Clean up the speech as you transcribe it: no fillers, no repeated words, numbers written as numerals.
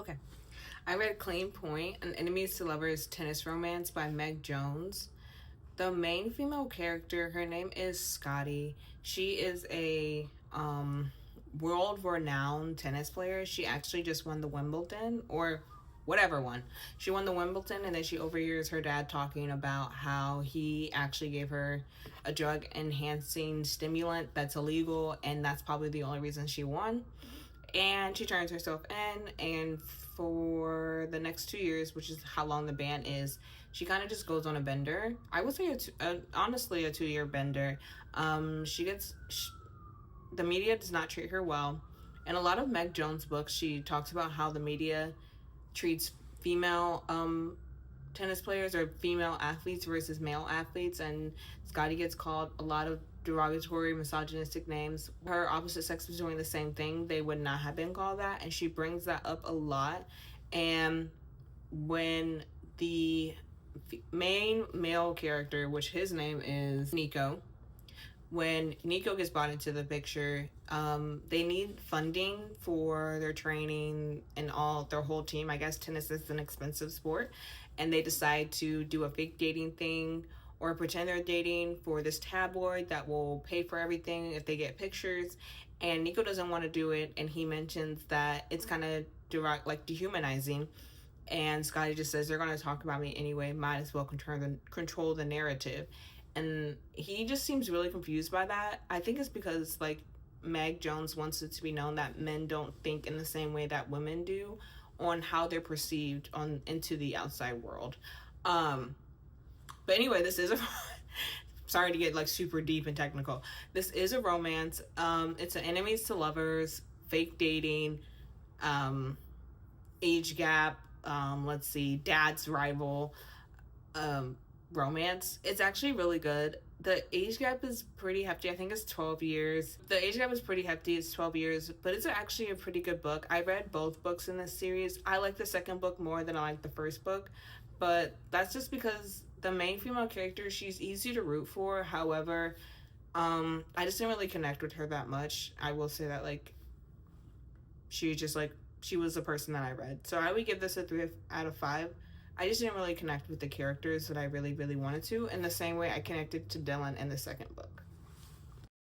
Okay. I read Clean Point, an enemies to lovers tennis romance by Meg Jones. The main female character, her name is Scotty. She is a world renowned tennis player. She actually just won the Wimbledon, or whatever one. She won the Wimbledon, and then she overhears her dad talking about how he actually gave her a drug enhancing stimulant that's illegal, and that's probably the only reason she won. And she turns herself in, and for the next 2 years, which is how long the ban is, she kind of just goes on a bender. I would say honestly a 2 year bender. The media does not treat her well. In a lot of Meg Jones books, she talks about how the media treats female tennis players or female athletes versus male athletes, and Scotty gets called a lot of derogatory, misogynistic names. Her opposite sex was doing the same thing, they would not have been called that, and she brings that up a lot. And when the main male character, which his name is Nico, when Nico gets brought into the picture, they need funding for their training and all their whole team. I guess tennis is an expensive sport, and they decide to do a fake dating thing or pretend they're dating for this tabloid that will pay for everything if they get pictures. And Nico doesn't want to do it, and he mentions that it's kind of direct, like dehumanizing. And Scotty just says, they're going to talk about me anyway, might as well control the narrative. And he just seems really confused by that. I think it's because like Meg Jones wants it to be known that men don't think in the same way that women do on how they're perceived on into the outside world. But anyway, this is a sorry to get like super deep and technical. This is a romance. It's an enemies to lovers, fake dating, age gap, let's see, dad's rival, romance. It's actually really good. The age gap is pretty hefty. I think it's 12 years. The age gap is pretty hefty. It's 12 years, but it's actually a pretty good book. I read both books in this series. I like the second book more than I like the first book, but that's just because the main female character, she's easy to root for. However, I just didn't really connect with her that much. I will say that, like, she was the person that I read. So I would give this a 3 out of 5. I just didn't really connect with the characters that I really, really wanted to in the same way I connected to Dylan in the second book.